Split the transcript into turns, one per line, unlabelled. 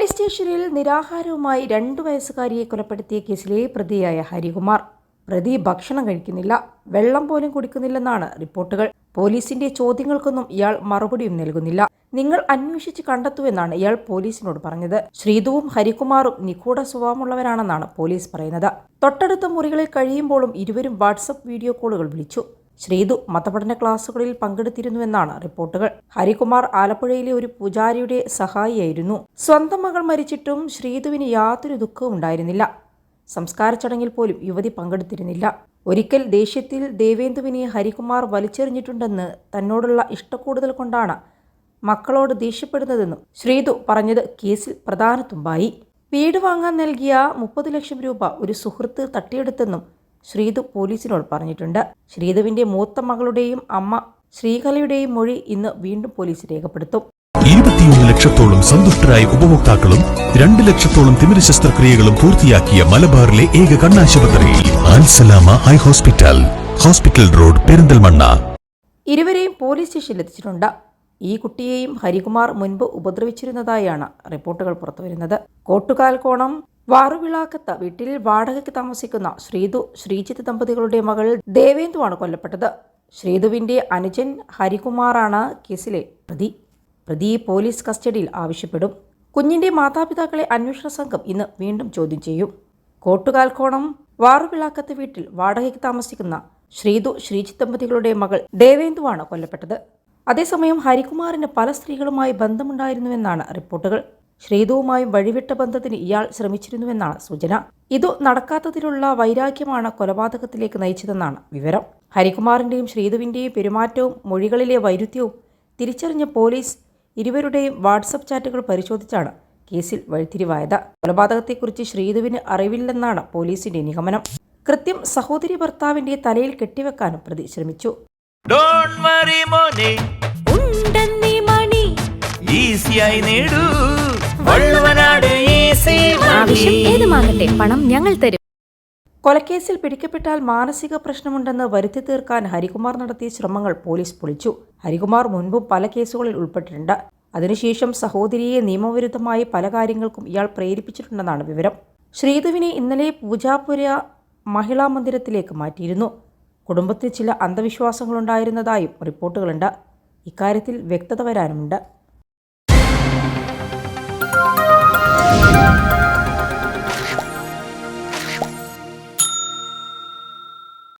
Police സ്റ്റേഷനിൽ നിരാഹാരവുമായി 2 വയസ്സുകാരിയെ കൊലപ്പെടുത്തിയ കേസിലെ പ്രതിയായ ഹരികുമാർ. പ്രതി ഭക്ഷണം കഴിക്കുന്നില്ല, വെള്ളം പോലും കുടിക്കുന്നില്ലെന്നാണ് റിപ്പോർട്ടുകൾ. പോലീസിന്റെ ചോദ്യങ്ങൾക്കൊന്നും ഇയാൾ മറുപടിയും നൽകുന്നില്ല. നിങ്ങൾ അന്വേഷിച്ച് കണ്ടെത്തുമെന്നാണ് ഇയാൾ പോലീസിനോട് പറഞ്ഞത്. ശ്രീതുവും ഹരികുമാറും നിഗൂഢ സ്വഭാവമുള്ളവരാണെന്നാണ് പോലീസ് പറയുന്നത്. തൊട്ടടുത്ത മുറികളിൽ കഴിയുമ്പോഴും ഇരുവരും വാട്സപ്പ് വീഡിയോ കോളുകൾ വിളിച്ചു. ശ്രീതു മതപഠന ക്ലാസുകളിൽ പങ്കെടുത്തിരുന്നുവെന്നാണ് റിപ്പോർട്ടുകൾ. ഹരികുമാർ ആലപ്പുഴയിലെ ഒരു പൂജാരിയുടെ സഹായിയായിരുന്നു. സ്വന്തം മകൾ മരിച്ചിട്ടും ശ്രീതുവിന് യാതൊരു ദുഃഖവും ഉണ്ടായിരുന്നില്ല. സംസ്കാര ചടങ്ങിൽ പോലും യുവതി പങ്കെടുത്തിരുന്നില്ല. ഒരിക്കൽ ദേഷ്യത്തിൽ ദേവേന്ദുവിനെ ഹരികുമാർ വലിച്ചെറിഞ്ഞിട്ടുണ്ടെന്ന്, തന്നോടുള്ള ഇഷ്ടക്കൂടുതൽ കൊണ്ടാണ് മക്കളോട് ദേഷ്യപ്പെടുന്നതെന്നും ശ്രീതു പറഞ്ഞത് കേസിൽ പ്രധാന തുമ്പായി. വീട് വാങ്ങാൻ നൽകിയ 30 ലക്ഷം രൂപ ഒരു സുഹൃത്ത് തട്ടിയെടുത്തെന്നും ശ്രീതു പോലീസിനോട് പറഞ്ഞിട്ടുണ്ട്. ശ്രീതുവിന്റെ മൂത്ത മകളുടെയും അമ്മ ശ്രീകലയുടെയും മൊഴി ഇന്ന് വീണ്ടും പോലീസ് രേഖപ്പെടുത്തും.
21 ലക്ഷത്തോളം സന്തുഷ്ടരായ ഉപഭോക്താക്കളും 2 ലക്ഷത്തോളം തിമിര ശസ്ത്രക്രിയകളും പൂർത്തിയാക്കിയ മലബാറിലെ ഏക കണ്ണാശുപത്രി Al Salama high hospital, hospital road, Perinthalmanna.
ഇരുവരെയും പോലീസ് സ്റ്റേഷനിൽ എത്തിച്ചിട്ടുണ്ട്. ഈ കുട്ടിയെയും ഹരികുമാർ മുൻപ് ഉപദ്രവിച്ചിരുന്നതായാണ് റിപ്പോർട്ടുകൾ പുറത്തുവരുന്നത്. കോട്ടുകാൽക്കോണം വാറുവിളാക്കത്ത് വീട്ടിൽ വാടകയ്ക്ക് താമസിക്കുന്ന ശ്രീതു ശ്രീജിത്ത് ദമ്പതികളുടെ മകൾ ദേവേന്ദുവാണ് കൊല്ലപ്പെട്ടത്. ശ്രീതുവിന്റെ അനുജൻ ഹരികുമാറാണ് കേസിലെ പ്രതി. പ്രതിയെ പോലീസ് കസ്റ്റഡിയിൽ ആവശ്യപ്പെടും. കുഞ്ഞിന്റെ മാതാപിതാക്കളെ അന്വേഷണ സംഘം ഇന്ന് വീണ്ടും ചോദ്യം ചെയ്യും. കോട്ടുകാൽക്കോണം വാറുവിളാക്കത്ത് വീട്ടിൽ വാടകയ്ക്ക് താമസിക്കുന്ന ശ്രീതു ശ്രീജിത്ത് ദമ്പതികളുടെ മകൾ ദേവേന്ദുവാണ് കൊല്ലപ്പെട്ടത്. അതേസമയം ഹരികുമാറിന് പല സ്ത്രീകളുമായി ബന്ധമുണ്ടായിരുന്നുവെന്നാണ് റിപ്പോർട്ടുകൾ. ശ്രീതുവുമായും വഴിവിട്ട ബന്ധത്തിന് ഇയാൾ ശ്രമിച്ചിരുന്നുവെന്നാണ് സൂചന. ഇതു നടക്കാത്തതിലുള്ള വൈരാഗ്യമാണ് കൊലപാതകത്തിലേക്ക് നയിച്ചതെന്നാണ് വിവരം. ഹരികുമാറിന്റെയും ശ്രീതുവിന്റെയും പെരുമാറ്റവും മൊഴികളിലെ വൈരുദ്ധ്യവും തിരിച്ചറിഞ്ഞ പോലീസ് ഇരുവരുടെയും വാട്സപ്പ് ചാറ്റുകൾ പരിശോധിച്ചാണ് കേസിൽ വഴിത്തിരിവായത്. കൊലപാതകത്തെക്കുറിച്ച് ശ്രീതുവിന് അറിവില്ലെന്നാണ് പോലീസിന്റെ നിഗമനം. കൃത്യം സഹോദരി ഭർത്താവിന്റെ തലയിൽ കെട്ടിവെക്കാനും പ്രതി ശ്രമിച്ചു.
പണം ഞങ്ങൾ തരും.
കൊലക്കേസിൽ പിടിക്കപ്പെട്ടാൽ മാനസിക പ്രശ്നമുണ്ടെന്ന് വരുത്തി തീർക്കാൻ ഹരികുമാർ നടത്തിയ ശ്രമങ്ങൾ പോലീസ് പൊളിച്ചു. ഹരികുമാർ മുൻപും പല കേസുകളിൽ ഉൾപ്പെട്ടിട്ടുണ്ട്. അതിനുശേഷം സഹോദരിയെ നിയമവിരുദ്ധമായി പല കാര്യങ്ങൾക്കും ഇയാൾ പ്രേരിപ്പിച്ചിട്ടുണ്ടെന്നാണ് വിവരം. ശ്രീതുവിനെ ഇന്നലെ പൂജാപുര മഹിളാ മന്ദിരത്തിലേക്ക് മാറ്റിയിരുന്നു. കുടുംബത്തിൽ ചില അന്ധവിശ്വാസങ്ങളുണ്ടായിരുന്നതായും റിപ്പോർട്ടുകളുണ്ട്. ഇക്കാര്യത്തിൽ വ്യക്തത വരാനുമുണ്ട്.